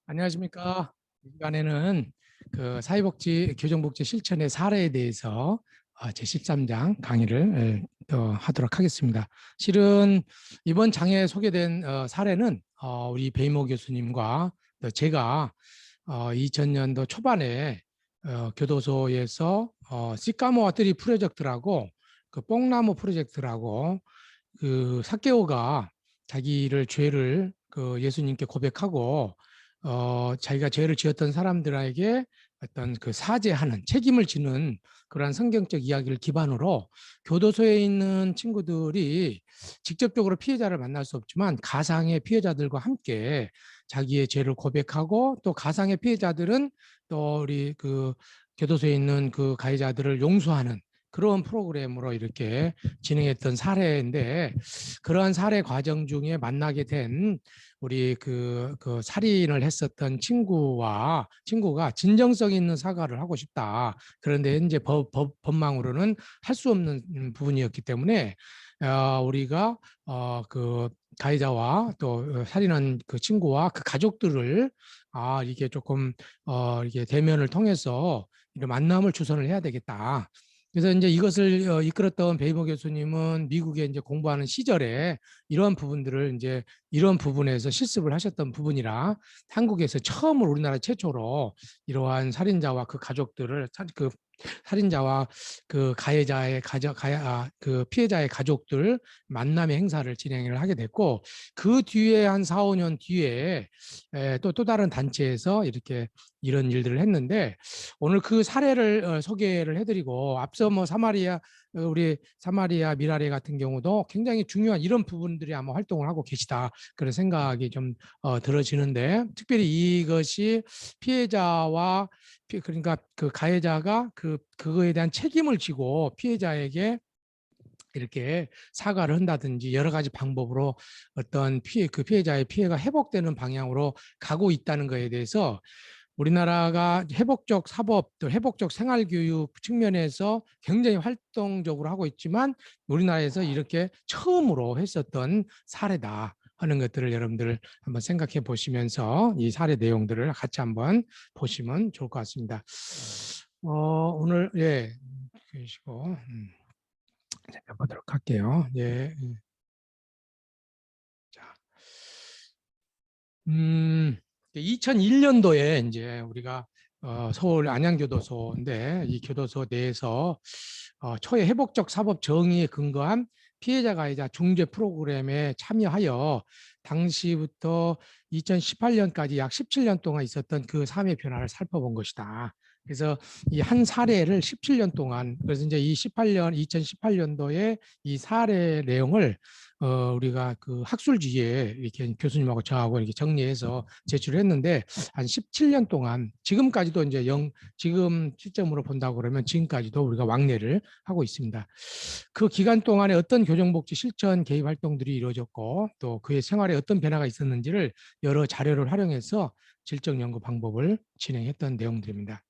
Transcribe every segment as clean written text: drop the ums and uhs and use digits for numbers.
안녕하십니까. 이 시간에는 그 사회복지, 교정복지 실천의 사례에 대해서 제13장 강의를 또 하도록 하겠습니다. 실은 이번 장에 소개된 사례는 우리 배이모 교수님과 또 제가 2000년도 초반에 교도소에서 시카모아 트리 프로젝트라고 그 뽕나무 프로젝트라고 그 사케오가 자기를 죄를 그 예수님께 고백하고 자기가 죄를 지었던 사람들에게 어떤 그 사죄하는 책임을 지는 그러한 성경적 이야기를 기반으로 교도소에 있는 친구들이 직접적으로 피해자를 만날 수 없지만 가상의 피해자들과 함께 자기의 죄를 고백하고 또 가상의 피해자들은 또 우리 그 교도소에 있는 그 가해자들을 용서하는 그런 프로그램으로 이렇게 진행했던 사례인데 그러한 사례 과정 중에 만나게 된 우리 그 살인을 했었던 친구가 진정성 있는 사과를 하고 싶다. 그런데 이제 법망으로는 할 수 없는 부분이었기 때문에 우리가 그 가해자와 또 살인한 그 친구와 그 가족들을 이게 조금 이게 대면을 통해서 이런 만남을 주선을 해야 되겠다. 그래서 이제 이것을 이끌었던 베이버 교수님은 미국에 이제 공부하는 시절에 이런 부분들을 이제 이런 부분에서 실습을 하셨던 부분이라 한국에서 처음으로 우리나라 최초로 이러한 살인자와 그 가족들을 그 살인자와 그 가해자의 그 피해자의 가족들 만남의 행사를 진행을 하게 됐고 그 뒤에 한 4, 5년 뒤에 또 다른 단체에서 이렇게 이런 일들을 했는데 오늘 그 사례를 소개를 해드리고 앞서 뭐 우리 사마리아 미라레 같은 경우도 굉장히 중요한 이런 부분들이 아마 활동을 하고 계시다 그런 생각이 좀 들어지는데 특별히 이것이 피해자와 그러니까 그 가해자가 그거에 대한 책임을 지고 피해자에게 이렇게 사과를 한다든지 여러 가지 방법으로 어떤 그 피해자의 피해가 회복되는 방향으로 가고 있다는 것에 대해서 우리나라가 회복적 사법, 또 회복적 생활교육 측면에서 굉장히 활동적으로 하고 있지만 우리나라에서 이렇게 처음으로 했었던 사례다 하는 것들을 여러분들 한번 생각해 보시면서 이 사례 내용들을 같이 한번 보시면 좋을 것 같습니다. 오늘 계시고 해보도록 할게요. 예. 자, 2001년도에 이제 우리가 서울 안양교도소인데 이 교도소 내에서 초의 회복적 사법 정의에 근거한 피해자 가해자 중재 프로그램에 참여하여 당시부터 2018년까지 약 17년 동안 있었던 그 삶의 변화를 살펴본 것이다. 그래서 이 한 사례를 17년 동안 그래서 이제 이 2018년도에 이 사례 내용을 우리가 그 학술지에 이렇게 교수님하고 저하고 이렇게 정리해서 제출을 했는데 한 17년 동안 지금까지도 이제 지금 시점으로 본다고 그러면 지금까지도 우리가 왕래를 하고 있습니다. 그 기간 동안에 어떤 교정복지 실천 개입 활동들이 이루어졌고 또 그의 생활에 어떤 변화가 있었는지를 여러 자료를 활용해서 질적 연구 방법을 진행했던 내용들입니다.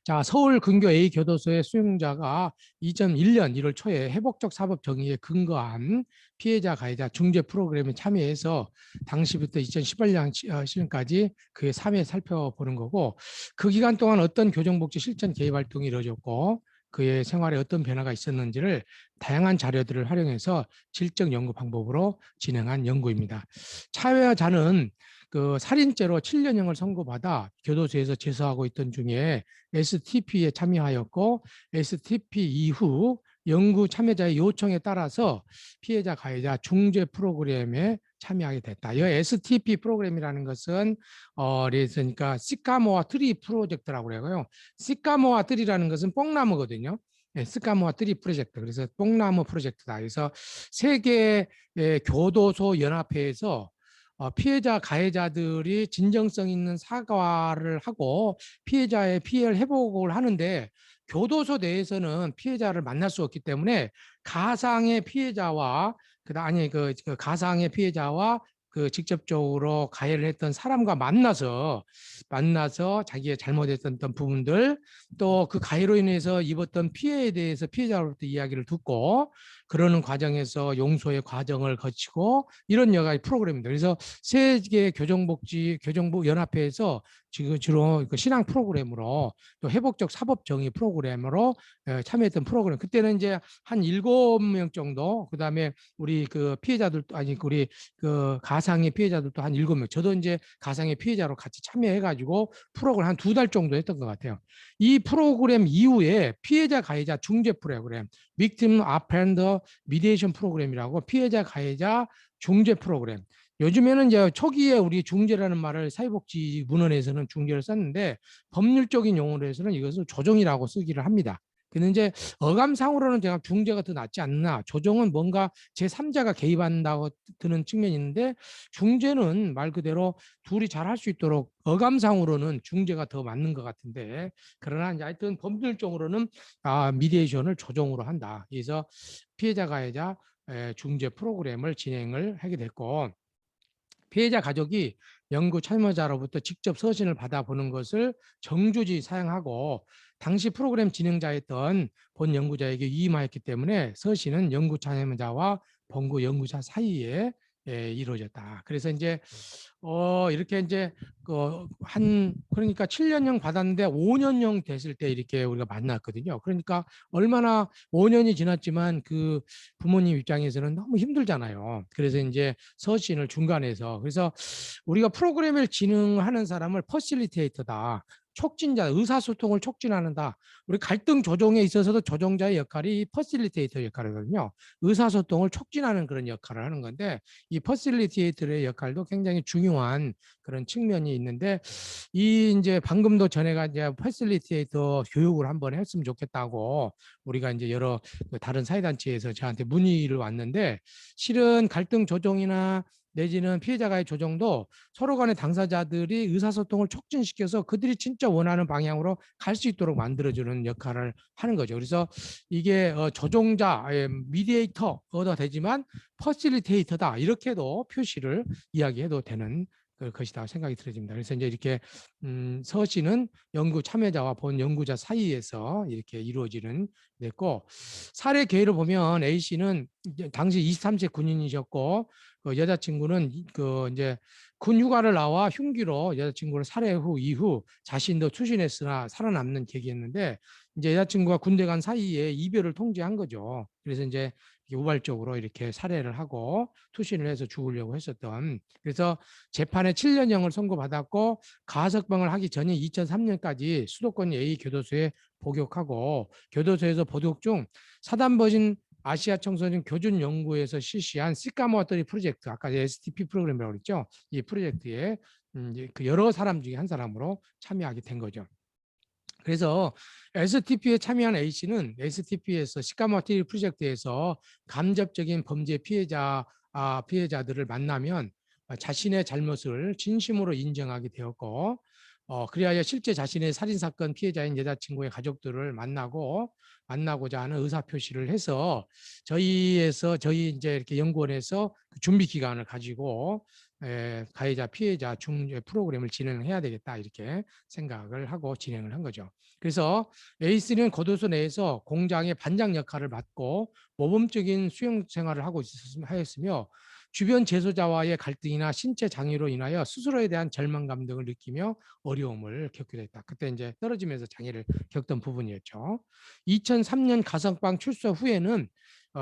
자, 서울 근교 A 교도소의 수용자가 2001년 1월 초에 회복적 사법 정의에 근거한 피해자 가해자 중재 프로그램에 참여해서 당시부터 2018년 시즌까지 그의 삶에 살펴보는 거고 그 기간 동안 어떤 교정복지 실천 개입 활동이 이루어졌고 그의 생활에 어떤 변화가 있었는지를 다양한 자료들을 활용해서 질적 연구 방법으로 진행한 연구입니다. 참여자는 그 살인죄로 7년형을 선고받아 교도소에서 재수하고 있던 중에 STP에 참여하였고 STP 이후 연구 참여자의 요청에 따라서 피해자 가해자 중재 프로그램에 참여하게 됐다. 이 STP 프로그램이라는 것은 그러니까 시카모아 트리 프로젝트라고 그래요. 시카모아 트리라는 것은 뽕나무거든요. 네, 스카모아 트리 프로젝트. 그래서 뽕나무 프로젝트다. 그래서 세계 교도소 연합회에서 피해자 가해자들이 진정성 있는 사과를 하고 피해자의 피해를 회복을 하는데 교도소 내에서는 피해자를 만날 수 없기 때문에 가상의 피해자와 그 가상의 피해자와 그 직접적으로 가해를 했던 사람과 만나서 자기의 잘못했던 부분들, 또 그 가해로 인해서 입었던 피해에 대해서 피해자로부터 이야기를 듣고, 그러는 과정에서 용서의 과정을 거치고, 이런 여가의 프로그램입니다. 그래서 세계 교정복 연합회에서 지금 주로 그 신앙 프로그램으로, 또 회복적 사법 정의 프로그램으로 참여했던 프로그램. 그때는 이제 한 7명 정도, 그다음에 우리 그 피해자들도, 아니 우리 그 가상의 피해자들도 한 7명. 저도 이제 가상의 피해자로 같이 참여해가지고 프로그램 한 2달 정도 했던 것 같아요. 이 프로그램 이후에 피해자 가해자 중재 프로그램, Victim Offender Mediation 프로그램이라고, 피해자 가해자 중재 프로그램. 요즘에는 이제 초기에 우리 중재라는 말을 사회복지 문헌에서는 중재를 썼는데, 법률적인 용어로 해서는 이것을 조정이라고 쓰기를 합니다. 근데 이제 어감상으로는 제가 중재가 더 낫지 않나, 조정은 뭔가 제3자가 개입한다고 드는 측면이 있는데, 중재는 말 그대로 둘이 잘 할 수 있도록 어감상으로는 중재가 더 맞는 것 같은데, 그러나 이제 하여튼 법률적으로는 미디에이션을 조정으로 한다. 그래서 피해자 가해자 중재 프로그램을 진행을 하게 됐고, 피해자 가족이 연구 참여자로부터 직접 서신을 받아보는 것을 정주지 사용하고, 당시 프로그램 진행자였던 본 연구자에게 위임하였기 때문에 서신은 연구 참여자와 본구 연구자 사이에 이루어졌다. 그래서 이제 이렇게 이제 한 그러니까 7년형 받았는데 5년형 됐을 때 이렇게 우리가 만났거든요. 그러니까 얼마나 5년이 지났지만 그 부모님 입장에서는 너무 힘들잖아요. 그래서 이제 서신을 중간에서, 그래서 우리가 프로그램을 진행하는 사람을 퍼실리테이터다, 촉진자, 의사소통을 촉진하는다. 우리 갈등 조정에 있어서도 조정자의 역할이 퍼실리테이터 역할이거든요. 의사소통을 촉진하는 그런 역할을 하는 건데, 이 퍼실리테이터의 역할도 굉장히 중요한 그런 측면이 있는데, 이 이제 방금도 전에가 이제 퍼실리테이터 교육을 한번 했으면 좋겠다고 우리가 이제 여러 다른 사회단체에서 저한테 문의를 왔는데, 실은 갈등 조정이나 내지는 피해자가의 조정도 서로 간의 당사자들이 의사소통을 촉진시켜서 그들이 진짜 원하는 방향으로 갈 수 있도록 만들어주는 역할을 하는 거죠. 그래서 이게 조종자, 미디에이터가 되지만 퍼실리테이터다, 이렇게도 표시를 이야기해도 되는 것이다 생각이 들어집니다. 그래서 이제 이렇게 서신은 연구 참여자와 본 연구자 사이에서 이렇게 이루어지는 됐고, 사례 계획을 보면 A 씨는 당시 23세 군인이셨고, 그 여자친구는 그 이제 군 휴가를 나와 흉기로 여자친구를 살해 후 이후 자신도 투신했으나 살아남는 계기였는데, 이제 여자친구가 군대 간 사이에 이별을 통지한 거죠. 그래서 이제 우발적으로 이렇게 살해를 하고 투신을 해서 죽으려고 했었던, 그래서 재판에 7년형을 선고받았고, 가석방을 하기 전에 2003년까지 수도권 A 교도소에 복역하고, 교도소에서 복역 중 사단법인 아시아 청소년 교준 연구에서 실시한 시카모토리 프로젝트, 아까 STP 프로그램이라고 그랬죠. 이 프로젝트에 그 여러 사람 중에 한 사람으로 참여하게 된 거죠. 그래서 STP에 참여한 A씨는 STP에서 시카모토리 프로젝트에서 간접적인 범죄 피해자들을 만나면 자신의 잘못을 진심으로 인정하게 되었고, 그리하여 실제 자신의 살인사건 피해자인 여자친구의 가족들을 만나고자 하는 의사표시를 해서 저희 이제 이렇게 연구원에서 그 준비 기간을 가지고 가해자 피해자 중재 프로그램을 진행해야 되겠다, 이렇게 생각을 하고 진행을 한 거죠. 그래서 에이스는 교도소 내에서 공장의 반장 역할을 맡고 모범적인 수용 생활을 하였으며, 주변 재소자와의 갈등이나 신체 장애로 인하여 스스로에 대한 절망감 등을 느끼며 어려움을 겪게 됐다. 그때 이제 떨어지면서 장애를 겪던 부분이었죠. 2003년 가석방 출소 후에는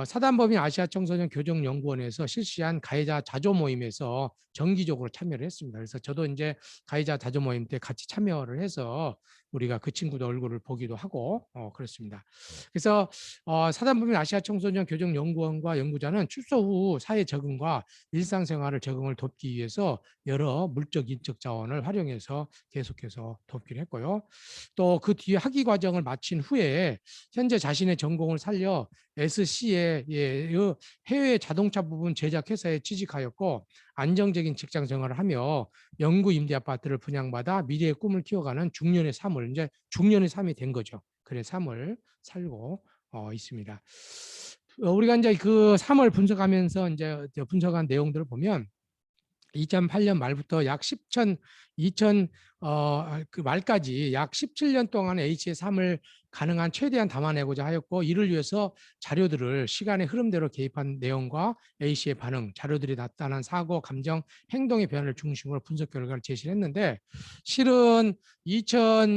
사단법인 아시아 청소년 교정연구원에서 실시한 가해자 자조 모임에서 정기적으로 참여를 했습니다. 그래서 저도 이제 가해자 자조 모임 때 같이 참여를 해서 우리가 그 친구도 얼굴을 보기도 하고 그렇습니다. 그래서 사단법인 아시아 청소년 교정연구원과 연구자는 출소 후 사회 적응과 일상생활을 적응을 돕기 위해서 여러 물적 인적 자원을 활용해서 계속해서 돕기로 했고요. 또 그 뒤에 학위 과정을 마친 후에 현재 자신의 전공을 살려 SC의 해외 자동차 부분 제작 회사에 취직하였고, 안정적인 직장 생활을 하며 연구 임대 아파트를 분양받아 미래의 꿈을 키워가는 중년의 삶을, 이제 중년의 삶이 된 거죠. 그래 삶을 살고 있습니다. 우리가 이제 그 삶을 분석하면서 이제 분석한 내용들을 보면, 2008년 말부터 약 2000 그 말까지 약 17년 동안 HA3을 가능한 최대한 담아내고자 하였고, 이를 위해서 자료들을 시간의 흐름대로 개입한 내용과 A씨의 반응, 자료들이 나타난 사고, 감정, 행동의 변화를 중심으로 분석 결과를 제시를 했는데, 실은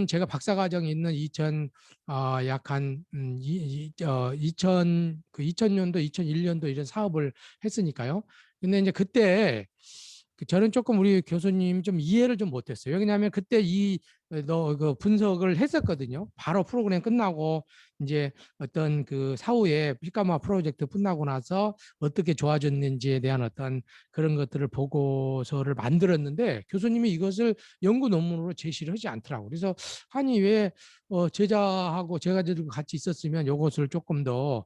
제가 박사과정이 있는 2000 약한 2000년도, 2001년도 이런 사업을 했으니까요. 근데 이제 그때 저는 조금 우리 교수님 좀 이해를 좀 못했어요. 왜냐하면 그때 그 분석을 했었거든요. 바로 프로그램 끝나고 이제 어떤 그 사후에 피카마 프로젝트 끝나고 나서 어떻게 좋아졌는지에 대한 어떤 그런 것들을 보고서를 만들었는데, 교수님이 이것을 연구 논문으로 제시를 하지 않더라고요. 그래서 아니 왜 제자하고 제가 들고 같이 있었으면 이것을 조금 더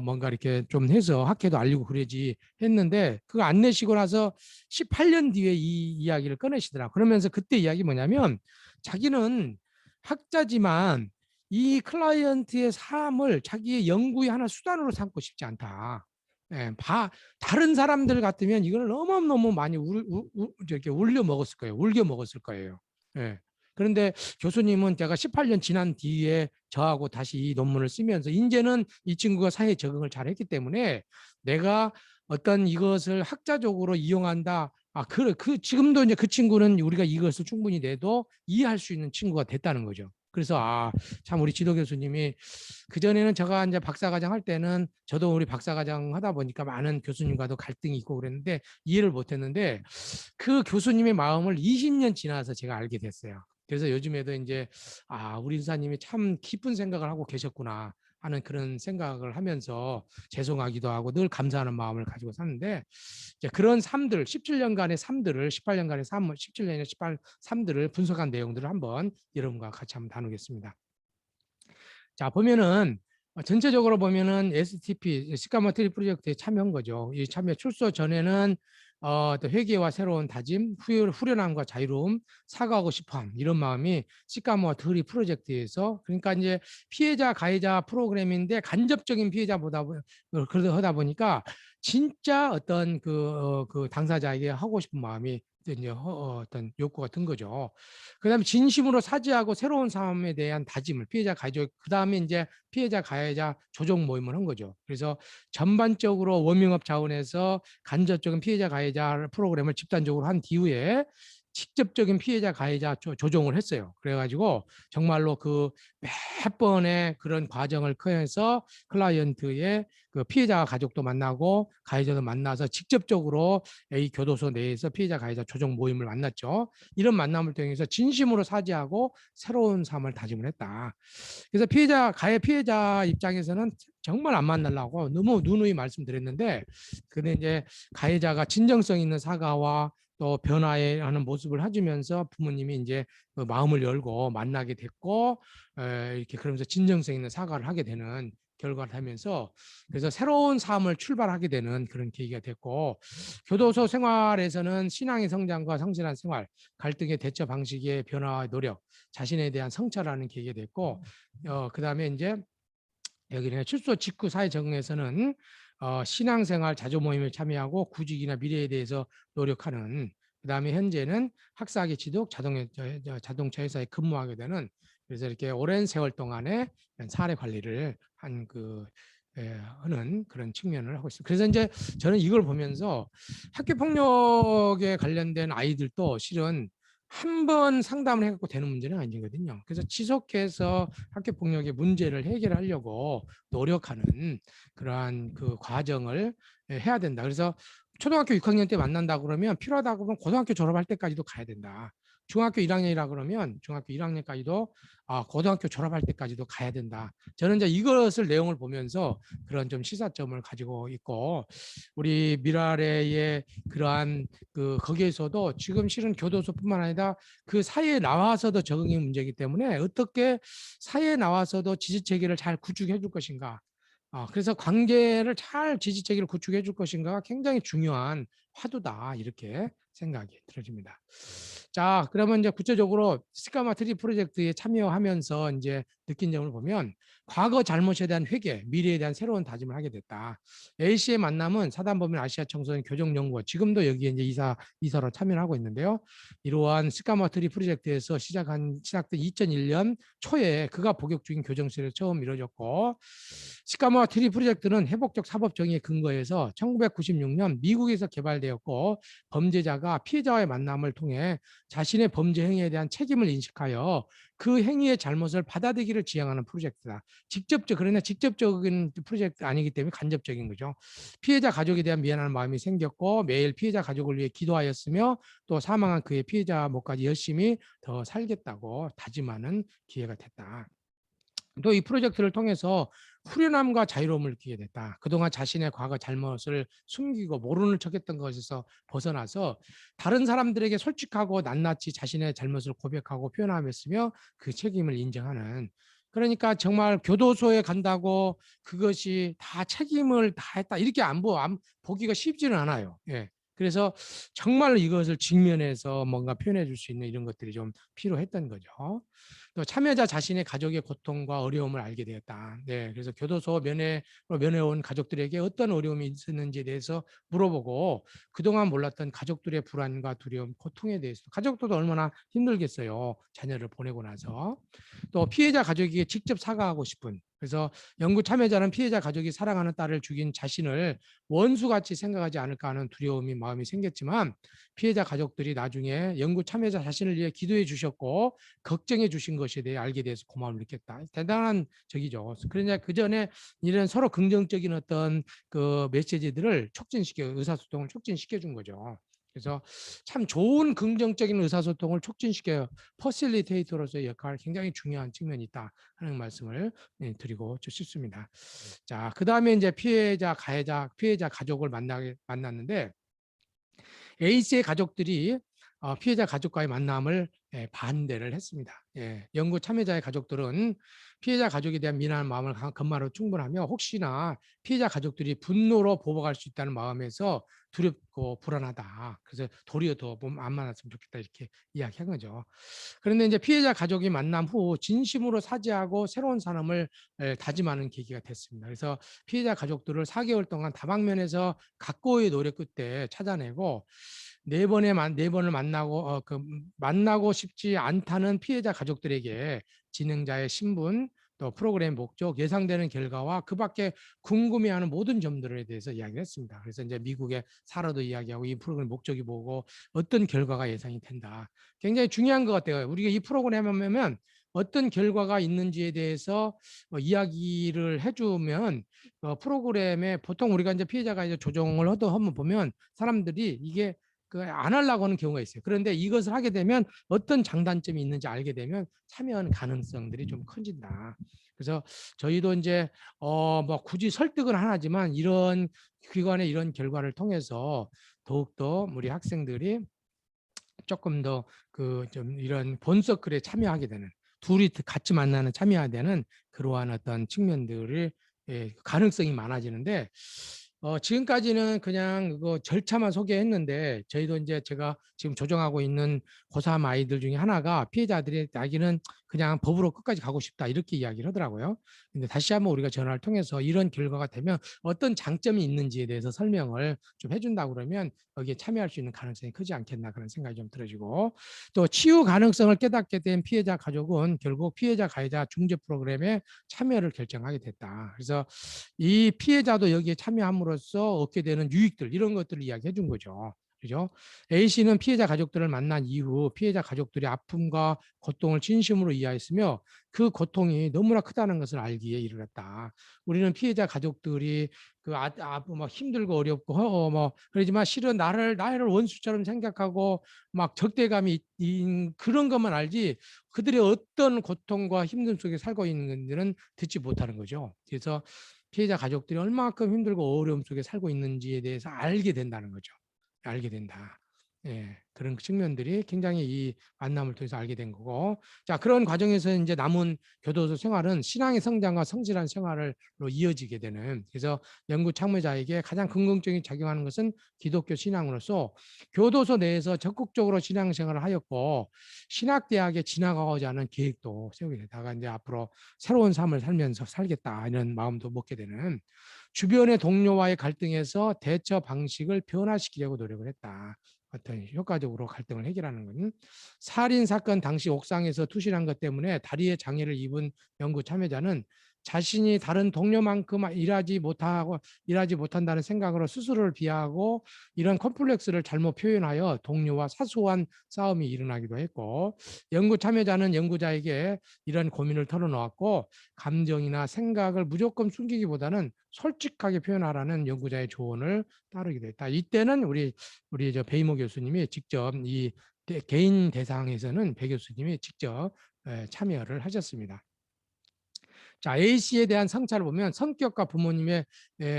뭔가 이렇게 좀 해서 학회도 알리고 그러지 했는데, 그거 안 내시고 나서 18년 뒤에 이 이야기를 꺼내시더라. 그러면서 그때 이야기 뭐냐면, 자기는 학자지만 이 클라이언트의 삶을 자기의 연구의 하나 수단으로 삼고 싶지 않다. 예, 다른 사람들 같으면 이걸 너무너무 많이 이렇게 울려 먹었을 거예요. 울겨 먹었을 거예요. 예. 그런데 교수님은 제가 18년 지난 뒤에 저하고 다시 이 논문을 쓰면서 이제는 이 친구가 사회에 적응을 잘했기 때문에 내가 어떤 이것을 학자적으로 이용한다. 지금도 이제 그 친구는 우리가 이것을 충분히 내도 이해할 수 있는 친구가 됐다는 거죠. 그래서 참 우리 지도 교수님이, 그전에는 제가 이제 박사과정 할 때는 저도 우리 박사과정 하다 보니까 많은 교수님과도 갈등이 있고 그랬는데 이해를 못 했는데, 그 교수님의 마음을 20년 지나서 제가 알게 됐어요. 그래서 요즘에도 이제 우리 인사님이 참 깊은 생각을 하고 계셨구나 하는 그런 생각을 하면서 죄송하기도 하고 늘 감사하는 마음을 가지고 사는데, 이제 그런 삶들, 17년간의 삶들을, 18년간의 삶, 17년의 18 삶들을 분석한 내용들을 한번 여러분과 같이 한번 나누겠습니다. 자, 보면은 전체적으로 보면은 STP, 시카마 트리 프로젝트에 참여한 거죠. 이 참여 출소 전에는 또 회개와 새로운 다짐, 후련함과 자유로움, 사과하고 싶어함, 이런 마음이 시카마 트리 프로젝트에서, 그러니까 이제 피해자 가해자 프로그램인데 간접적인 피해자보다 그러다 하다 보니까 진짜 어떤 그 당사자에게 하고 싶은 마음이 이제 어떤 욕구가 든 거죠. 그다음에 진심으로 사죄하고 새로운 삶에 대한 다짐을, 피해자 가족, 그다음에 이제 피해자 가해자 조정 모임을 한 거죠. 그래서 전반적으로 워밍업 차원에서 간접적인 피해자 가해자 프로그램을 집단적으로 한 뒤에 직접적인 피해자 가해자 조정을 했어요. 그래가지고 정말로 그 몇 번의 그런 과정을 통해서 클라이언트의 그 피해자 가족도 만나고 가해자도 만나서 직접적으로 A 교도소 내에서 피해자 가해자 조정 모임을 만났죠. 이런 만남을 통해서 진심으로 사죄하고 새로운 삶을 다짐을 했다. 그래서 가해 피해자 입장에서는 정말 안 만나려고 너무 누누이 말씀드렸는데, 근데 이제 가해자가 진정성 있는 사과와 또 변화에 하는 모습을 해주면서 부모님이 이제 그 마음을 열고 만나게 됐고, 이렇게 그러면서 진정성 있는 사과를 하게 되는 결과를 하면서, 그래서 새로운 삶을 출발하게 되는 그런 계기가 됐고, 교도소 생활에서는 신앙의 성장과 성실한 생활, 갈등의 대처 방식의 변화와 노력, 자신에 대한 성찰하는 계기가 됐고, 그다음에 이제 여기는 출소 직후 사회 적응에서는 신앙생활 자조 모임에 참여하고 구직이나 미래에 대해서 노력하는, 그다음에 현재는 학사학위 취득 자동차 회사에 근무하게 되는, 그래서 이렇게 오랜 세월 동안에 사례 관리를 하는 그런 측면을 하고 있습니다. 그래서 이제 저는 이걸 보면서 학교 폭력에 관련된 아이들도 실은 한 번 상담을 해갖고 되는 문제는 아니거든요. 그래서 지속해서 학교 폭력의 문제를 해결하려고 노력하는 그러한 그 과정을 해야 된다. 그래서 초등학교 6학년 때 만난다 그러면 필요하다 그러면 고등학교 졸업할 때까지도 가야 된다. 중학교 1학년이라 그러면 중학교 1학년까지도 고등학교 졸업할 때까지도 가야 된다. 저는 이제 이것을 내용을 보면서 그런 좀 시사점을 가지고 있고, 우리 미라레의 그러한 거기에서도 지금 실은 교도소뿐만 아니라 그 사회에 나와서도 적응이 문제이기 때문에 어떻게 사회에 나와서도 지지 체계를 잘 구축해 줄 것인가. 그래서 관계를 잘 지지 체계를 구축해 줄 것인가가 굉장히 중요한 화두다, 이렇게 생각이 들어집니다. 자, 그러면 이제 구체적으로 스카마 트리 프로젝트에 참여하면서 이제 느낀 점을 보면 과거 잘못에 대한 회개, 미래에 대한 새로운 다짐을 하게 됐다. A씨의 만남은 사단법인 아시아 청소년 교정연구원, 지금도 여기에 이제 이사로 참여를 하고 있는데요. 이러한 시카마트리 프로젝트에서 시작된 2001년 초에 그가 복역 중인 교정실에 처음 이루어졌고, 시카마트리 프로젝트는 회복적 사법 정의에 근거해서 1996년 미국에서 개발되었고, 범죄자가 피해자와의 만남을 통해 자신의 범죄 행위에 대한 책임을 인식하여 그 행위의 잘못을 받아들이기를 지향하는 프로젝트다. 그러나 직접적인 프로젝트 아니기 때문에 간접적인 거죠. 피해자 가족에 대한 미안한 마음이 생겼고 매일 피해자 가족을 위해 기도하였으며 또 사망한 그의 피해자 목까지 열심히 더 살겠다고 다짐하는 기회가 됐다. 또 이 프로젝트를 통해서 후련함과 자유로움을 느끼게 됐다. 그동안 자신의 과거 잘못을 숨기고 모르는 척했던 것에서 벗어나서 다른 사람들에게 솔직하고 낱낱이 자신의 잘못을 고백하고 표현하였으며 그 책임을 인정하는, 그러니까 정말 교도소에 간다고 그것이 다 책임을 다 했다 이렇게 안 보기가 쉽지는 않아요. 예. 그래서 정말 이것을 직면해서 뭔가 표현해 줄 수 있는 이런 것들이 좀 필요했던 거죠. 또 참여자 자신의 가족의 고통과 어려움을 알게 되었다. 네, 그래서 교도소 면회온 가족들에게 어떤 어려움이 있었는지에 대해서 물어보고 그동안 몰랐던 가족들의 불안과 두려움, 고통에 대해서 가족들도 얼마나 힘들겠어요. 자녀를 보내고 나서. 또 피해자 가족에게 직접 사과하고 싶은, 그래서 연구 참여자는 피해자 가족이 사랑하는 딸을 죽인 자신을 원수같이 생각하지 않을까 하는 두려움이 마음이 생겼지만 피해자 가족들이 나중에 연구 참여자 자신을 위해 기도해 주셨고 걱정해 주신 것에 대해 알게 돼서 고마움을 느꼈다. 대단한 적이죠. 그러냐 그 전에 이런 서로 긍정적인 어떤 그 메시지들을 의사소통을 촉진시켜 준 거죠. 그래서 참 좋은 긍정적인 의사소통을 촉진시켜요. 퍼실리테이터로서의 역할 굉장히 중요한 측면이 있다 하는 말씀을 드리고 싶습니다. 자, 그 다음에 이제 피해자 가족을 만났는데 A씨의 가족들이 피해자 가족과의 만남을 반대를 했습니다. 연구 참여자의 가족들은 피해자 가족에 대한 미안한 마음을 건마로 충분하며 혹시나 피해자 가족들이 분노로 보복할 수 있다는 마음에서 두렵고 불안하다. 그래서 도리어 더 안 만났으면 좋겠다 이렇게 이야기한 거죠. 그런데 이제 피해자 가족이 만남 후 진심으로 사죄하고 새로운 삶을 다짐하는 계기가 됐습니다. 그래서 피해자 가족들을 4개월 동안 다방면에서 각고의 노력 끝에 찾아내고 네 번을 만나고 싶지 않다는 피해자 가족들에게 진행자의 신분, 또 프로그램 목적, 예상되는 결과와 그 밖에 궁금해하는 모든 점들에 대해서 이야기를 했습니다. 그래서 이제 미국의 사례도 이야기하고 이 프로그램 목적이 뭐고 어떤 결과가 예상이 된다. 굉장히 중요한 것 같아요. 우리가 이 프로그램 하면 어떤 결과가 있는지에 대해서 이야기를 해주면 프로그램에 보통 우리가 이제 피해자가 이제 조정을 한번 보면 사람들이 이게 안 하려고 하는 경우가 있어요. 그런데 이것을 하게 되면 어떤 장단점이 있는지 알게 되면 참여하는 가능성들이 좀 커진다. 그래서 저희도 이제 뭐 굳이 설득은 안 하지만 이런 기관의 이런 결과를 통해서 더욱더 우리 학생들이 조금 더 그 좀 이런 본서클에 참여하게 되는, 둘이 같이 만나는 참여하게 되는 그러한 어떤 측면들을 가능성이 많아지는데 지금까지는 그냥 그거 절차만 소개했는데 저희도 이제 제가 지금 조정하고 있는 고3 아이들 중에 하나가 피해자들이 자기는 그냥 법으로 끝까지 가고 싶다 이렇게 이야기를 하더라고요. 근데 다시 한번 우리가 전화를 통해서 이런 결과가 되면 어떤 장점이 있는지에 대해서 설명을 좀 해준다고 그러면 여기에 참여할 수 있는 가능성이 크지 않겠나 그런 생각이 좀 들어지고, 또 치유 가능성을 깨닫게 된 피해자 가족은 결국 피해자 가해자 중재 프로그램에 참여를 결정하게 됐다. 그래서 이 피해자도 여기에 참여함으로써 얻게 되는 유익들 이런 것들을 이야기해 준 거죠. 그죠? A씨는 피해자 가족들을 만난 이후 피해자 가족들이 아픔과 고통을 진심으로 이해했으며 그 고통이 너무나 크다는 것을 알기에 이르렀다. 우리는 피해자 가족들이 뭐 힘들고 어렵고 뭐 그러지만 실은 나를 원수처럼 생각하고 막 적대감이 그런 것만 알지 그들의 어떤 고통과 힘듦 속에 살고 있는 것들은 듣지 못하는 거죠. 그래서 피해자 가족들이 얼마큼 힘들고 어려움 속에 살고 있는지에 대해서 알게 된다는 거죠. 알게 된다. 예, 그런 측면들이 굉장히 이 만남을 통해서 알게 된 거고. 자, 그런 과정에서 이제 남은 교도소 생활은 신앙의 성장과 성실한 생활로 이어지게 되는. 그래서 연구 참여자에게 가장 긍정적인 작용하는 것은 기독교 신앙으로서 교도소 내에서 적극적으로 신앙 생활을 하였고, 신학대학에 진학하고자 하는 계획도 세우게 되다가 이제 앞으로 새로운 삶을 살면서 살겠다 이런 마음도 먹게 되는. 주변의 동료와의 갈등에서 대처 방식을 변화시키려고 노력을 했다. 어떤 효과적으로 갈등을 해결하는 건. 살인 사건 당시 옥상에서 투신한 것 때문에 다리에 장애를 입은 연구 참여자는 자신이 다른 동료만큼 일하지 못한다는 생각으로 스스로를 비하하고, 이런 컴플렉스를 잘못 표현하여 동료와 사소한 싸움이 일어나기도 했고, 연구 참여자는 연구자에게 이런 고민을 털어놓았고, 감정이나 생각을 무조건 숨기기보다는 솔직하게 표현하라는 연구자의 조언을 따르기도 했다. 이때는 우리 저 베이모 교수님이 직접 이 개인 대상에서는 배 교수님이 직접 참여를 하셨습니다. 자, A씨에 대한 성찰을 보면 성격과 부모님의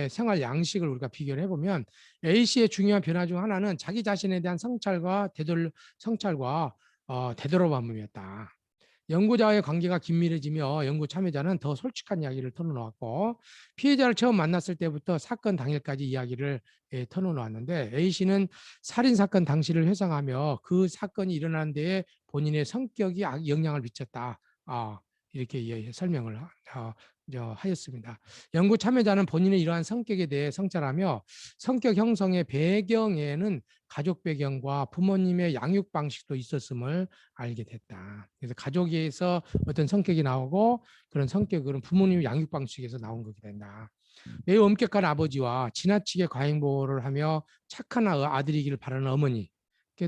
생활 양식을 우리가 비교를 해보면, A씨의 중요한 변화 중 하나는 자기 자신에 대한 성찰과 되돌아봄이었다. 연구자와의 관계가 긴밀해지며 연구 참여자는 더 솔직한 이야기를 털어놓았고, 피해자를 처음 만났을 때부터 사건 당일까지 이야기를 털어놓았는데, A씨는 살인사건 당시를 회상하며 그 사건이 일어난 데에 본인의 성격이 영향을 미쳤다. 이렇게 설명을 하였습니다. 연구 참여자는 본인의 이러한 성격에 대해 성찰하며, 성격 형성의 배경에는 가족 배경과 부모님의 양육 방식도 있었음을 알게 됐다. 그래서 가족에서 어떤 성격이 나오고, 그런 성격은 부모님의 양육 방식에서 나온 거게 된다. 매우 엄격한 아버지와 지나치게 과잉보호를 하며 착한 아들이기를 바라는 어머니,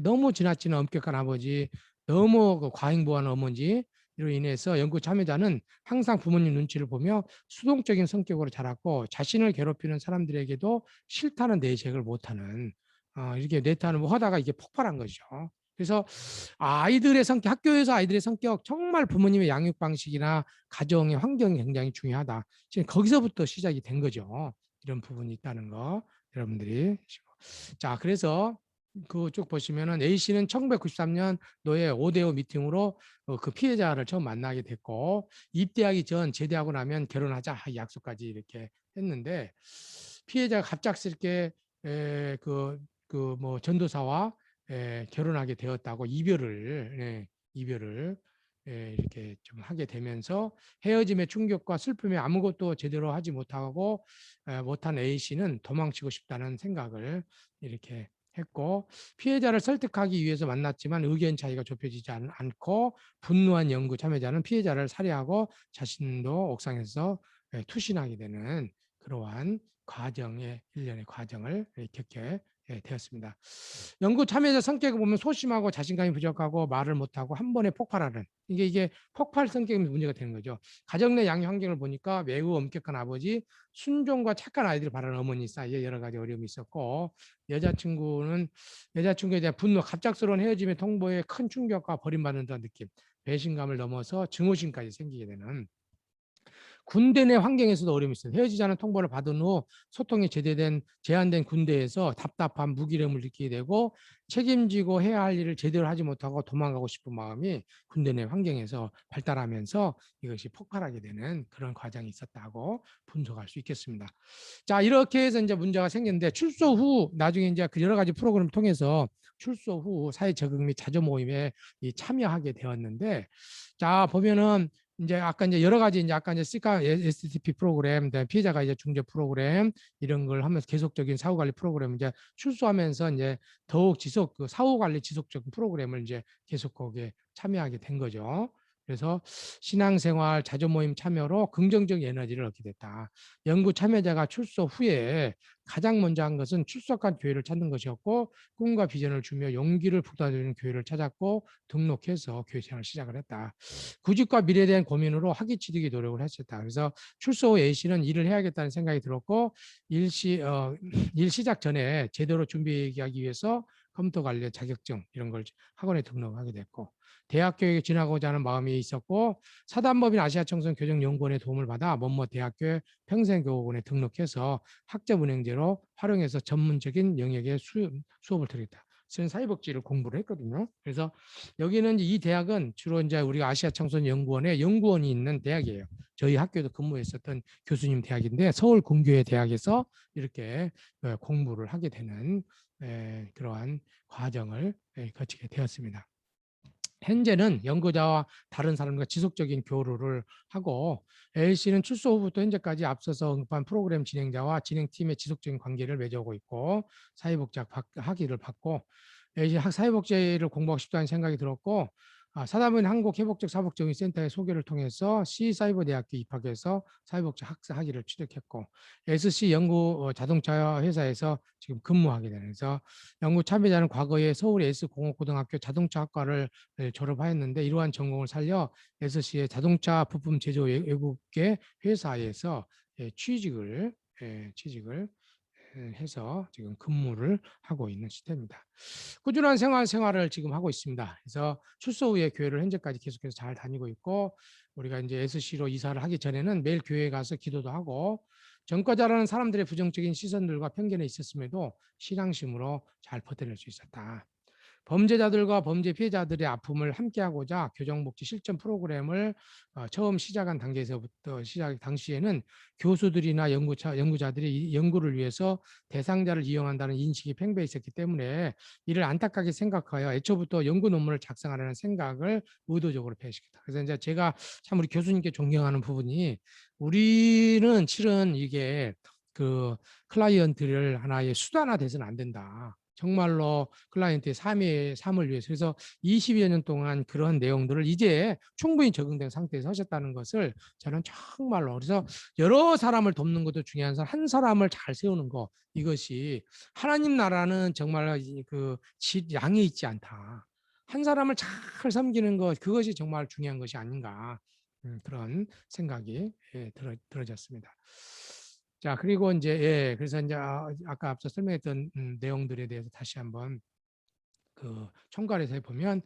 너무 지나치는 엄격한 아버지, 너무 과잉보호하는 어머니, 이로 인해서 연구 참여자는 항상 부모님 눈치를 보며 수동적인 성격으로 자랐고, 자신을 괴롭히는 사람들에게도 싫다는 내색을 못하는, 이렇게 내타는 하다가 이게 폭발한 거죠. 그래서 아이들의 성격, 학교에서 아이들의 성격, 정말 부모님의 양육 방식이나 가정의 환경이 굉장히 중요하다. 지금 거기서부터 시작이 된 거죠. 이런 부분이 있다는 거 여러분들이. 자, 그래서 그쪽 보시면은 A씨는 1993년 노예 5대5 미팅으로 그 피해자를 처음 만나게 됐고, 입대하기 전 제대하고 나면 결혼하자 약속까지 이렇게 했는데, 피해자가 갑작스럽게 뭐 전도사와 결혼하게 되었다고 이별을 이렇게 좀 하게 되면서, 헤어짐의 충격과 슬픔에 아무것도 제대로 하지 못한 A 씨는 도망치고 싶다는 생각을 이렇게 했고, 피해자를 설득하기 위해서 만났지만 의견 차이가 좁혀지지 않고, 분노한 연구 참여자는 피해자를 살해하고 자신도 옥상에서 투신하게 되는 그러한 일련의 과정을 겪게 되었습니다. 연구 참여자 성격을 보면 소심하고 자신감이 부족하고 말을 못하고 한 번에 폭발하는, 이게 폭발 성격이 문제가 되는 거죠. 가정 내 양육 환경을 보니까 매우 엄격한 아버지, 순종과 착한 아이들을 바라는 어머니 사이에 여러 가지 어려움이 있었고, 여자친구에 대한 분노, 갑작스러운 헤어짐의 통보에 큰 충격과 버림받는다는 느낌, 배신감을 넘어서 증오심까지 생기게 되는, 군대 내 환경에서도 어려움이 있어요. 헤어지자는 통보를 받은 후 소통이 제한된 군대에서 답답한 무기력을 느끼게 되고, 책임지고 해야 할 일을 제대로 하지 못하고 도망가고 싶은 마음이 군대 내 환경에서 발달하면서 이것이 폭발하게 되는 그런 과정이 있었다고 분석할 수 있겠습니다. 자, 이렇게 해서 이제 문제가 생겼는데, 출소 후 나중에 이제 그 여러 가지 프로그램을 통해서 출소 후 사회 적응 및 자조 모임에 참여하게 되었는데, 자 보면은 이제 아까 이제 여러 가지 이제 아까 이제 시카 STP 프로그램, 피해자가 이제 중재 프로그램 이런 걸 하면서 계속적인 사후 관리 프로그램 이제 출소하면서 이제 더욱 사후 관리 지속적인 프로그램을 이제 계속 거기에 참여하게 된 거죠. 그래서 신앙생활 자조 모임 참여로 긍정적 에너지를 얻게 됐다. 연구 참여자가 출소 후에 가장 먼저 한 것은 출석한 교회를 찾는 것이었고, 꿈과 비전을 주며 용기를 북돋아주는 교회를 찾았고 등록해서 교회 생활을 시작을 했다. 구직과 미래에 대한 고민으로 학위 취득에 노력을 했었다. 그래서 출소 후 A씨는 일을 해야겠다는 생각이 들었고, 일 시작 전에 제대로 준비하기 위해서 컴퓨터 관련 자격증 이런 걸 학원에 등록하게 됐고, 대학 교육에 진학하고자 하는 마음이 있었고, 사단법인 아시아 청소년 교정연구원의 도움을 받아 대학교 평생교육원에 등록해서 학점은행제로 활용해서 전문적인 영역의 수업을 들었다. 사회복지를 공부를 했거든요. 그래서 여기는 이 대학은 주로 이제 우리가 아시아 청소년 연구원에 연구원이 있는 대학이에요. 저희 학교도 근무했었던 교수님 대학인데 서울 근교의 대학에서 이렇게 공부를 하게 되는 그러한 과정을 거치게 되었습니다. 현재는 연구자와 다른 사람과 지속적인 교류를 하고 ALC는 출소 후부터 현재까지 앞서서 언급한 프로그램 진행자와 진행팀의 지속적인 관계를 맺어오고 있고 사회복지 학위를 받고 ALC 사회복지를 공부하고 싶다는 생각이 들었고 사단법인 한국회복적 사복정의센터의 소개를 통해서 C사이버대학교 입학해서 사회복지 학위를 취득했고 SC 연구 자동차 회사에서 지금 근무하게 되면서 연구 참여자는 과거에 서울 S공업고등학교 자동차학과를 졸업하였는데 이러한 전공을 살려 SC의 자동차 부품 제조 외국계 회사에서 취직을 해서 지금 근무를 하고 있는 시대입니다. 꾸준한 생활을 지금 하고 있습니다. 그래서 출소 후에 교회를 현재까지 계속해서 잘 다니고 있고 우리가 이제 SC로 이사를 하기 전에는 매일 교회에 가서 기도도 하고 전과자라는 사람들의 부정적인 시선들과 편견에 있었음에도 신앙심으로 잘 버텨낼 수 있었다. 범죄자들과 범죄 피해자들의 아픔을 함께하고자 교정복지 실전 프로그램을 처음 시작한 단계에서부터 시작 당시에는 교수들이나 연구자들이 연구를 위해서 대상자를 이용한다는 인식이 팽배해 있었기 때문에 이를 안타깝게 생각하여 애초부터 연구 논문을 작성하려는 생각을 의도적으로 폐시켰다. 그래서 이제 제가 참 우리 교수님께 존경하는 부분이 우리는 실은 이게 그 클라이언트를 하나의 수단화돼서는 안 된다. 정말로 클라이언트의 삶을 위해서 그래서 20여 년 동안 그런 내용들을 이제 충분히 적응된 상태에서 하셨다는 것을 저는 정말로 그래서 여러 사람을 돕는 것도 중요한 한 사람을 잘 세우는 거 이것이 하나님 나라는 정말 그 양이 있지 않다. 한 사람을 잘 섬기는 것 그것이 정말 중요한 것이 아닌가 그런 생각이 들어졌습니다. 자, 그리고 이제 그래서 이제 아까 앞서 설명했던 내용들에 대해서 다시 한번 그 첨가해서 보면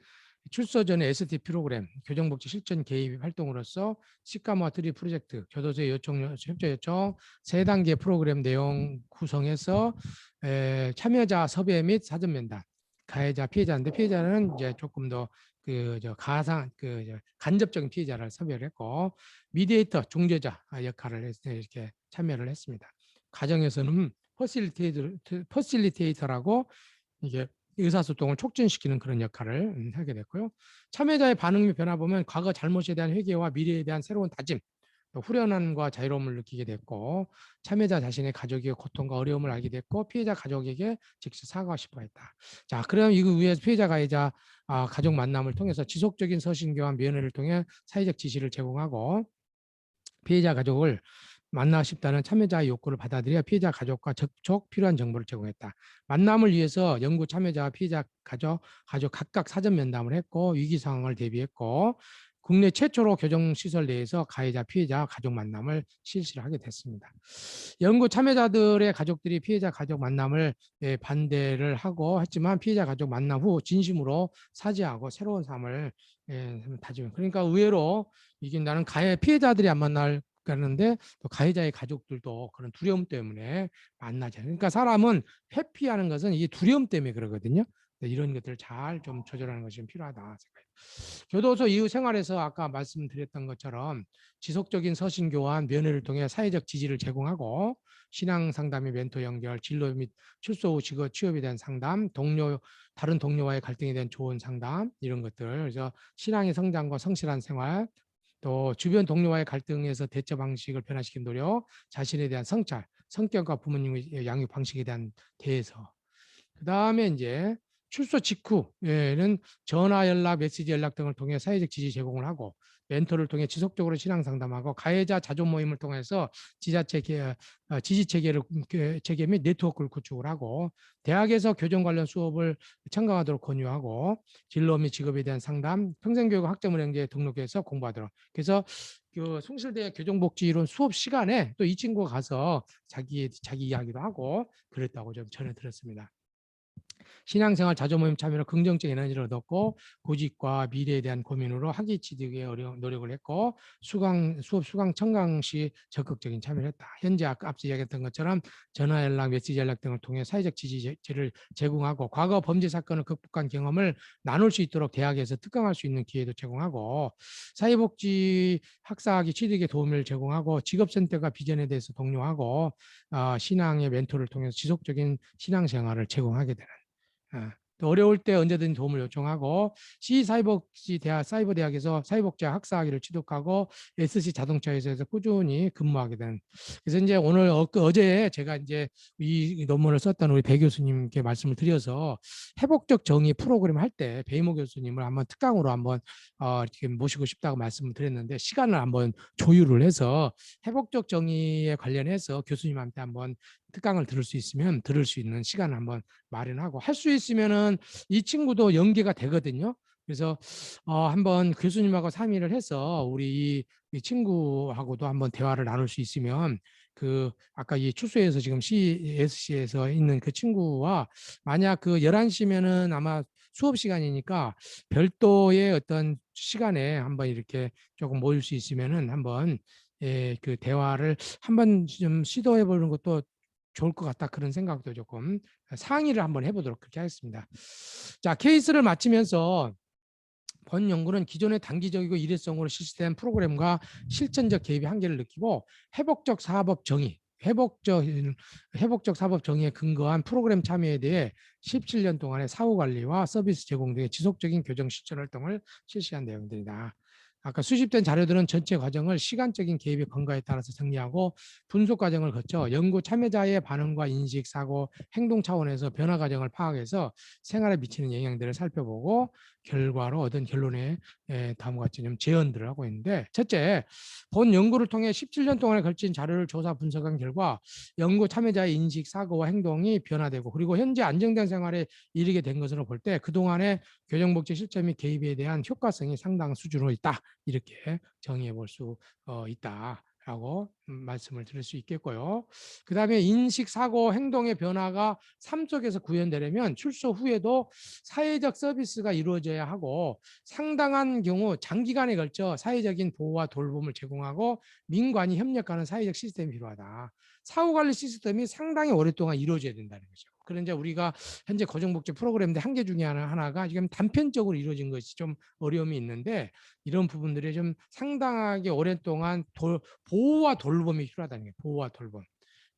출소 전에 ST 프로그램 교정복지 실전 개입 활동으로서 시카모아 트리 프로젝트 교도소의 협조 요청 세 단계 프로그램 내용 구성해서 참여자 섭외 및 사전 면담 가해자 피해자인데 피해자는 이제 조금 더 간접적인 피해자를 섭외를 했고 미디에이터 중재자 역할을 이렇게 참여를 했습니다. 과정에서는 퍼실리테이터라고 이게 의사소통을 촉진시키는 그런 역할을 하게 됐고요. 참여자의 반응 및 변화 보면 과거 잘못에 대한 회개와 미래에 대한 새로운 다짐, 후련함과 자유로움을 느끼게 됐고 참여자 자신의 가족의 고통과 어려움을 알게 됐고 피해자 가족에게 직접 사과하고 싶어 했다. 자, 그럼 이거 위에서 피해자 가해자 가족 만남을 통해서 지속적인 서신교환 면회를 통해 사회적 지시를 제공하고 피해자 가족을 만나고 싶다는 참여자의 욕구를 받아들여 피해자 가족과 접촉 필요한 정보를 제공했다. 만남을 위해서 연구 참여자와 피해자 가족 각각 사전 면담을 했고 위기 상황을 대비했고 국내 최초로 교정시설 내에서 가해자, 피해자, 가족 만남을 실시를 하게 됐습니다. 연구 참여자들의 가족들이 피해자 가족 만남을 반대를 하고 했지만 피해자 가족 만남 후 진심으로 사죄하고 새로운 삶을 다짐. 그러니까 의외로 이게 나는 피해자들이 안 만날 가는데 또 가해자의 가족들도 그런 두려움 때문에 만나지 않아요. 그러니까 사람은 회피하는 것은 이게 두려움 때문에 그러거든요. 이런 것들을 잘 좀 조절하는 것이 필요하다 생각해요. 교도소 이후 생활에서 아까 말씀드렸던 것처럼 지속적인 서신 교환, 면회를 통해 사회적 지지를 제공하고 신앙 상담의 멘토 연결, 진로 및 출소 후 직업 취업에 대한 상담, 다른 동료와의 갈등에 대한 좋은 상담 이런 것들. 그래서 신앙의 성장과 성실한 생활, 또 주변 동료와의 갈등에서 대처 방식을 변화시킨 노력, 자신에 대한 성찰, 성격과 부모님의 양육 방식에 대한 대해서. 그 다음에 이제 출소 직후에는 전화 연락, 메시지 연락 등을 통해 사회적 지지 제공을 하고 멘토를 통해 지속적으로 신앙 상담하고 가해자 자존 모임을 통해서 지지 체계 및 네트워크를 구축을 하고 대학에서 교정 관련 수업을 참가하도록 권유하고 진로 및 직업에 대한 상담, 평생교육 학점은행제에 등록해서 공부하도록. 그래서 그 숭실대 교정복지이론 수업 시간에 또 이 친구가 가서 자기 이야기도 하고 그랬다고 좀 전해 들었습니다. 신앙생활 자조모임 참여로 긍정적 에너지를 얻었고 구직과 미래에 대한 고민으로 학위 취득에 노력을 했고 수업 수강 청강 시 적극적인 참여를 했다. 현재 앞서 이야기했던 것처럼 전화 연락, 메시지 연락 등을 통해 사회적 지지를 제공하고 과거 범죄 사건을 극복한 경험을 나눌 수 있도록 대학에서 특강할 수 있는 기회도 제공하고 사회복지 학사학위 취득에 도움을 제공하고 직업선택과 비전에 대해서 독려하고 신앙의 멘토를 통해서 지속적인 신앙생활을 제공하게 되는 또 어려울 때 언제든 도움을 요청하고 C 사이버복지 대학 사이버 대학에서 사이버복지 학사학위를 취득하고 SC 자동차회사에서 꾸준히 근무하게 된. 그래서 이제 오늘 어제 제가 이제 이 논문을 썼던 우리 배 교수님께 말씀을 드려서 회복적 정의 프로그램 할 때 배이모 교수님을 한번 특강으로 한번 이렇게 모시고 싶다고 말씀을 드렸는데 시간을 한번 조율을 해서 회복적 정의에 관련해서 교수님한테 한번 특강을 들을 수 있으면 들을 수 있는 시간을 한번 마련하고 할 수 있으면은 이 친구도 연계가 되거든요. 그래서 한번 교수님하고 상의를 해서 우리 이 친구하고도 한번 대화를 나눌 수 있으면 그 아까 이 추수에서 지금 CSC에서 있는 그 친구와 만약 그 11시면은 아마 수업 시간이니까 별도의 어떤 시간에 한번 이렇게 조금 모일 수 있으면은 한번 그 대화를 한번 좀 시도해 보는 것도 좋을 것 같다 그런 생각도 조금 상의를 한번 해보도록 그렇게 하겠습니다. 자, 케이스를 마치면서 본 연구는 기존의 단기적이고 일회성으로 실시된 프로그램과 실천적 개입의 한계를 느끼고 회복적 사법 정의, 회복적 사법 정의에 근거한 프로그램 참여에 대해 17년 동안의 사후 관리와 서비스 제공 등의 지속적인 교정 실천 활동을 실시한 내용들이다. 아까 수집된 자료들은 전체 과정을 시간적인 개입의 근거에 따라서 정리하고 분석 과정을 거쳐 연구 참여자의 반응과 인식, 사고, 행동 차원에서 변화 과정을 파악해서 생활에 미치는 영향들을 살펴보고 결과로 얻은 결론에 다음과 같이 좀 제언들을 하고 있는데 첫째, 본 연구를 통해 17년 동안에 걸친 자료를 조사 분석한 결과 연구 참여자의 인식, 사고와 행동이 변화되고 그리고 현재 안정된 생활에 이르게 된 것으로 볼 때 그동안의 교정복지 실천 및 개입에 대한 효과성이 상당 수준으로 있다. 이렇게 정의해 볼 수 있다. 라고 말씀을 드릴 수 있겠고요. 그 다음에 인식, 사고, 행동의 변화가 삶 속에서 구현되려면 출소 후에도 사회적 서비스가 이루어져야 하고 상당한 경우 장기간에 걸쳐 사회적인 보호와 돌봄을 제공하고 민관이 협력하는 사회적 시스템이 필요하다. 사후관리 시스템이 상당히 오랫동안 이루어져야 된다는 거죠. 그런데 우리가 현재 고정복지 프로그램의 한계 중에 하나가 지금 단편적으로 이루어진 것이 좀 어려움이 있는데 이런 부분들이 좀 상당하게 오랫동안 보호와 돌봄이 필요하다는 게 보호와 돌봄.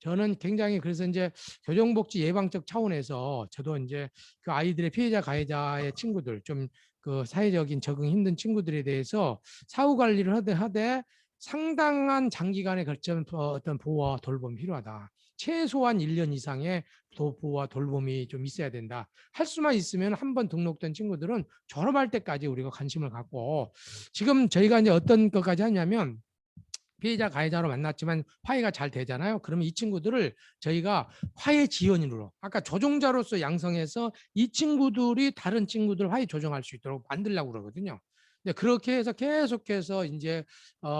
저는 굉장히 그래서 이제 교정복지 예방적 차원에서 저도 이제 그 아이들의 피해자 가해자의 친구들 좀 그 사회적인 적응 힘든 친구들에 대해서 사후 관리를 하되 상당한 장기간에 걸친 어떤 보호와 돌봄이 필요하다. 최소한 1년 이상의 보호와 돌봄이 좀 있어야 된다. 할 수만 있으면 한 번 등록된 친구들은 졸업할 때까지 우리가 관심을 갖고 지금 저희가 이제 어떤 것까지 하냐면 피해자 가해자로 만났지만 화해가 잘 되잖아요. 그러면 이 친구들을 저희가 화해 지원인으로 아까 조종자로서 양성해서 이 친구들이 다른 친구들 화해 조정할 수 있도록 만들려고 그러거든요. 근데 그렇게 해서 계속해서 이제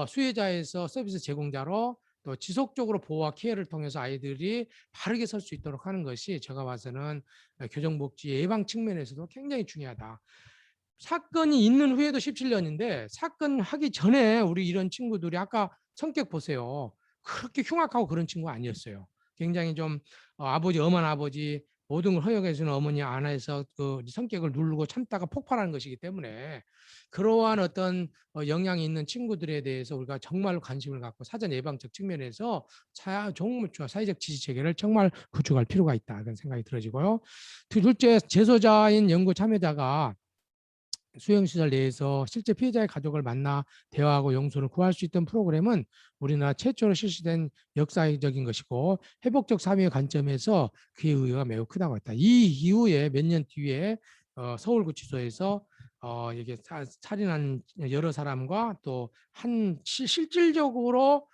수혜자에서 서비스 제공자로 또 지속적으로 보호와 케어를 통해서 아이들이 바르게 설 수 있도록 하는 것이 제가 봐서는 교정복지 예방 측면에서도 굉장히 중요하다. 사건이 있는 후에도 17년인데 사건 하기 전에 우리 이런 친구들이 아까 성격 보세요. 그렇게 흉악하고 그런 친구 아니었어요. 굉장히 좀 아버지, 엄한 아버지 모든 걸 허용해 주는 어머니 안에서 그 성격을 누르고 참다가 폭발하는 것이기 때문에 그러한 어떤 영향이 있는 친구들에 대해서 우리가 정말 관심을 갖고 사전 예방적 측면에서 정말 사회적 지지 체계를 정말 구축할 필요가 있다 그런 생각이 들어지고요. 둘째, 재소자인 연구 참여자가 수용시설 내에서 실제 피해자의 가족을 만나 대화하고 용서를 구할 수 있던 프로그램은 우리나라 최초로 실시된 역사적인 것이고 회복적 사회의 관점에서 그의 의의가 매우 크다고 했다. 이 이후에 몇 년 뒤에 서울구치소에서 이게 살인한 여러 사람과 또 한 실질적으로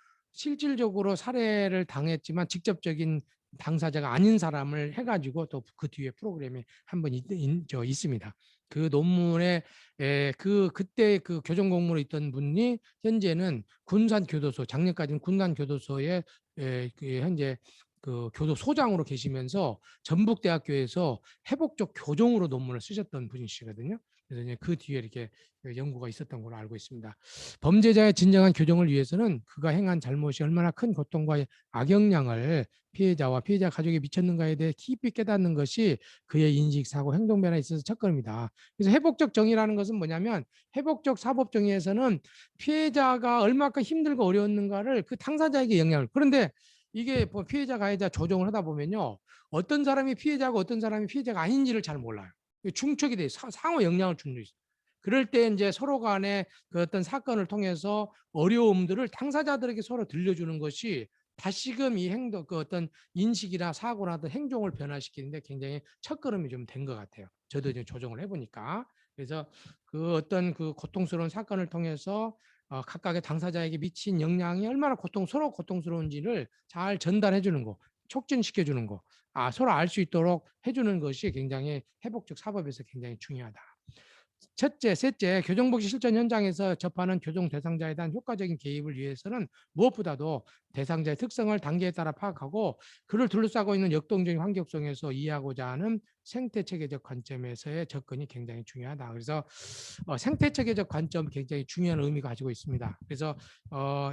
살해를 당했지만 직접적인 당사자가 아닌 사람을 해가지고 또 그 뒤에 프로그램이 한번 있습니다. 그 논문에 그때 그 교정 공무로 있던 분이 현재는 군산 교도소 작년까지는 군산 교도소에 그 현재 그 교도소장으로 계시면서 전북대학교에서 회복적 교정으로 논문을 쓰셨던 분이시거든요. 그래서 이제 그 뒤에 이렇게 연구가 있었던 걸로 알고 있습니다. 범죄자의 진정한 교정을 위해서는 그가 행한 잘못이 얼마나 큰 고통과 악영향을 피해자와 피해자 가족에 미쳤는가에 대해 깊이 깨닫는 것이 그의 인식, 사고, 행동 변화에 있어서 첫걸음이다. 그래서 회복적 정의라는 것은 뭐냐면 회복적 사법 정의에서는 피해자가 얼마큼 힘들고 어려웠는가를 그 당사자에게 영향을. 그런데 이게 뭐 피해자 가해자 조정을 하다 보면요, 어떤 사람이 피해자고 어떤 사람이 피해자가 아닌지를 잘 몰라요. 중첩이 돼 상호 영향을 주는 게 있어요. 그럴 때 이제 서로 간에 그 어떤 사건을 통해서 어려움들을 당사자들에게 서로 들려주는 것이 다시금 이 행동, 그 어떤 인식이나 사고나 행동을 변화시키는데 굉장히 첫걸음이 좀 된 것 같아요. 저도 이제 조정을 해보니까. 그래서 그 어떤 그 고통스러운 사건을 통해서 각각의 당사자에게 미친 영향이 얼마나 서로 고통스러운지를 잘 전달해 주는 거, 촉진시켜 주는 거, 서로 알 수 있도록 해주는 것이 굉장히 회복적 사법에서 굉장히 중요하다. 첫째, 셋째, 교정복지 실전 현장에서 접하는 교정 대상자에 대한 효과적인 개입을 위해서는 무엇보다도 대상자의 특성을 단계에 따라 파악하고 그를 둘러싸고 있는 역동적인 환경 속에서 이해하고자 하는 생태체계적 관점에서의 접근이 굉장히 중요하다. 그래서 생태체계적 관점 굉장히 중요한 의미가 가지고 있습니다. 그래서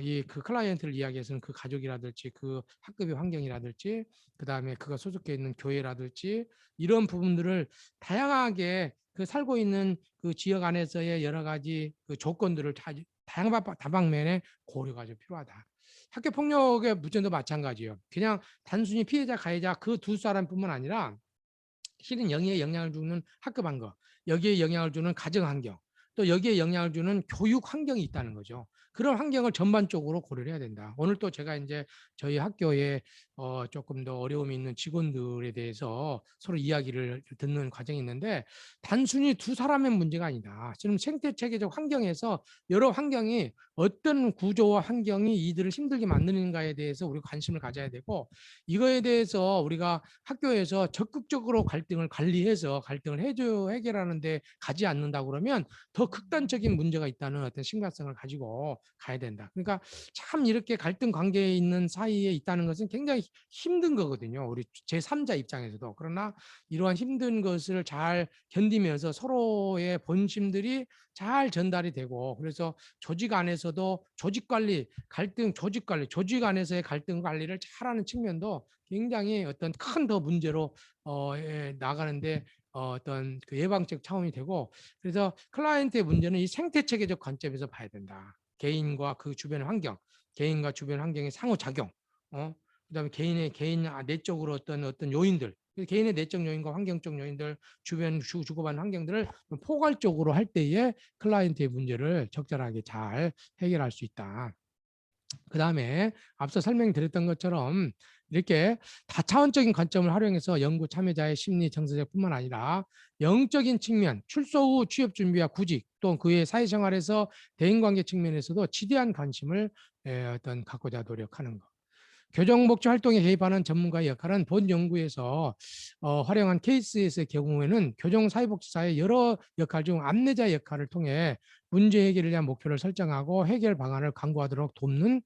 이 그 클라이언트를 이야기해서는 그 가족이라든지 그 학급의 환경이라든지 그 다음에 그가 소속해 있는 교회라든지 이런 부분들을 다양하게 그 살고 있는 그 지역 안에서의 여러 가지 그 조건들을 다양한 다방면에 고려가 좀 필요하다. 학교 폭력의 문제도 마찬가지예요. 그냥 단순히 피해자 가해자 그 두 사람뿐만 아니라 실은 여기에 영향을 주는 학급 환경, 여기에 영향을 주는 가정 환경, 또 여기에 영향을 주는 교육 환경이 있다는 거죠. 그런 환경을 전반적으로 고려를 해야 된다. 오늘 또 제가 이제 저희 학교에 조금 더 어려움이 있는 직원들에 대해서 서로 이야기를 듣는 과정이 있는데 단순히 두 사람의 문제가 아니다. 지금 생태체계적 환경에서 여러 환경이 어떤 구조와 환경이 이들을 힘들게 만드는가에 대해서 우리가 관심을 가져야 되고 이거에 대해서 우리가 학교에서 적극적으로 갈등을 관리해서 갈등을 해결하는데 가지 않는다 그러면 더 극단적인 문제가 있다는 어떤 심각성을 가지고 가야 된다. 그러니까 참 이렇게 갈등 관계에 있는 사이에 있다는 것은 굉장히 힘든 거거든요. 우리 제3자 입장에서도. 그러나 이러한 힘든 것을 잘 견디면서 서로의 본심들이 잘 전달이 되고 그래서 조직 안에서도 조직 관리, 갈등, 조직 관리, 조직 안에서의 갈등 관리를 잘하는 측면도 굉장히 어떤 큰 더 문제로 나가는데 어떤 그 예방적 차원이 되고 그래서 클라이언트의 문제는 이 생태체계적 관점에서 봐야 된다. 개인과 그 주변 환경, 개인과 주변 환경의 상호작용, 그다음에 개인 내적으로 어떤 요인들, 개인의 내적 요인과 환경적 요인들, 주변 주고받는 환경들을 포괄적으로 할 때에 클라이언트의 문제를 적절하게 잘 해결할 수 있다. 그 다음에 앞서 설명드렸던 것처럼 이렇게 다차원적인 관점을 활용해서 연구 참여자의 심리 정서적뿐만 아니라 영적인 측면, 출소 후 취업 준비와 구직 또 그의 사회생활에서 대인관계 측면에서도 지대한 관심을 어떤 갖고자 노력하는 것. 교정 목적 활동에 개입하는 전문가의 역할은 본 연구에서 활용한 케이스에서의 경우에는 교정 사회복지사의 여러 역할 중 안내자 역할을 통해 문제 해결을 위한 목표를 설정하고 해결 방안을 강구하도록 돕는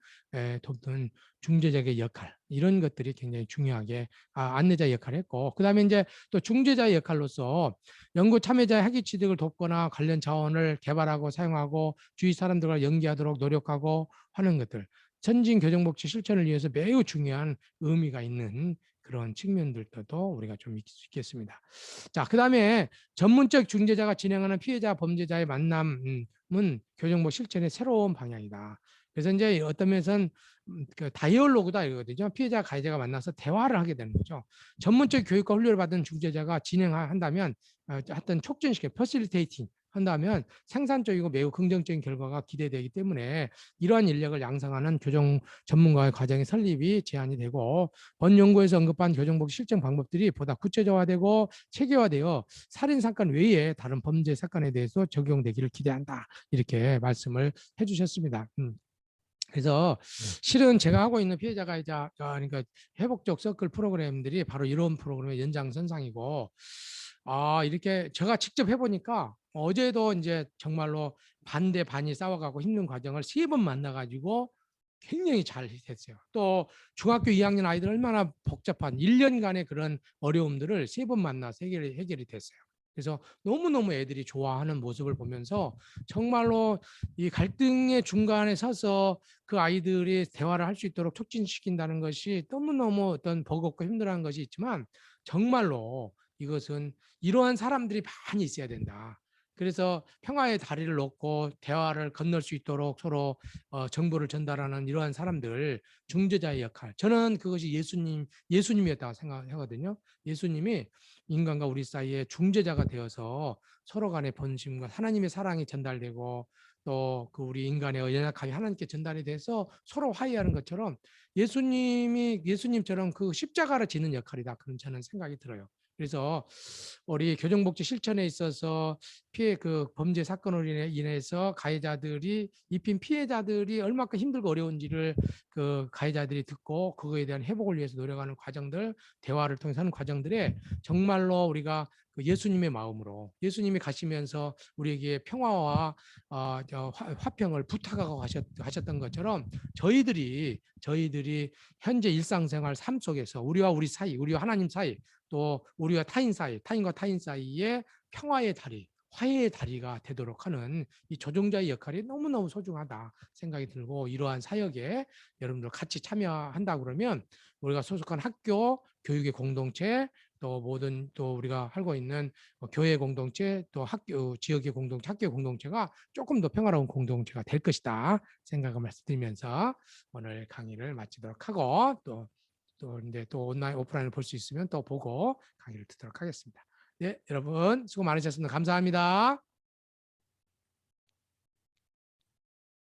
중재자의 역할 이런 것들이 굉장히 중요하게 안내자 역할을 했고 그다음에 이제 또 중재자의 역할로서 연구 참여자의 학위 취득을 돕거나 관련 자원을 개발하고 사용하고 주위 사람들과 연계하도록 노력하고 하는 것들 선진 교정복지 실천을 위해서 매우 중요한 의미가 있는 그런 측면들도 우리가 좀 있겠습니다. 자, 그다음에 전문적 중재자가 진행하는 피해자 범죄자의 만남은 교정복 실천의 새로운 방향이다. 그래서 이제 어떤 면에서는 그 다이얼로그다 이거거든요. 피해자 가해자가 만나서 대화를 하게 되는 거죠. 전문적 교육과 훈련을 받은 중재자가 진행한다면 하여튼 촉진시켜 퍼실리테이팅 한다면 생산적이고 매우 긍정적인 결과가 기대되기 때문에 이러한 인력을 양성하는 교정 전문가의 과정의 설립이 제한이 되고 본 연구에서 언급한 교정복 실정 방법들이 보다 구체적화되고 체계화되어 살인 사건 외에 다른 범죄 사건에 대해서 적용되기를 기대한다. 이렇게 말씀을 해주셨습니다. 그래서 실은 제가 하고 있는 피해자 가해자 그러니까 회복적 서클 프로그램들이 바로 이런 프로그램의 연장선상이고 이렇게 제가 직접 해보니까 어제도 이제 정말로 반대 반이 싸워가고 힘든 과정을 3번 만나가지고 굉장히 잘 됐어요. 또 중학교 2학년 아이들 얼마나 복잡한 1년간의 그런 어려움들을 3번 만나서 해결이 됐어요. 그래서 너무너무 애들이 좋아하는 모습을 보면서 정말로 이 갈등의 중간에 서서 그 아이들이 대화를 할 수 있도록 촉진시킨다는 것이 너무너무 어떤 버겁고 힘들어하는 것이 있지만 정말로 이것은 이러한 사람들이 많이 있어야 된다. 그래서 평화의 다리를 놓고 대화를 건널 수 있도록 서로 정보를 전달하는 이러한 사람들, 중재자의 역할. 저는 그것이 예수님이었다고 생각하거든요. 예수님이 인간과 우리 사이에 중재자가 되어서 서로 간의 번심과 하나님의 사랑이 전달되고 또 그 우리 인간의 연약함이 하나님께 전달이 돼서 서로 화해하는 것처럼 예수님처럼 그 십자가를 지는 역할이다. 그런 저는 생각이 들어요. 그래서 우리 교정복지 실천에 있어서 그 범죄 사건으로 인해서 가해자들이 입힌 피해자들이 얼마큼 힘들고 어려운지를 그 가해자들이 듣고 그거에 대한 회복을 위해서 노력하는 과정들, 대화를 통해서 하는 과정들에 정말로 우리가 그 예수님의 마음으로 예수님이 가시면서 우리에게 평화와 화평을 부탁하고 하셨던 것처럼 저희들이 현재 일상생활 삶 속에서 우리와 우리 사이, 우리와 하나님 사이, 또 우리와 타인 사이, 타인과 타인 사이에 평화의 다리, 화해의 다리가 되도록 하는 이 조종자의 역할이 너무너무 소중하다 생각이 들고 이러한 사역에 여러분들 같이 참여한다 그러면 우리가 소속한 학교, 교육의 공동체, 또 모든 또 우리가 하고 있는 교회 공동체, 또 학교, 지역의 공동체, 학교 공동체가 조금 더 평화로운 공동체가 될 것이다 생각을 말씀드리면서 오늘 강의를 마치도록 하고 또 이제 또 온라인 오프라인을 볼 수 있으면 또 보고 강의를 듣도록 하겠습니다. 네, 여러분 수고 많으셨습니다. 감사합니다.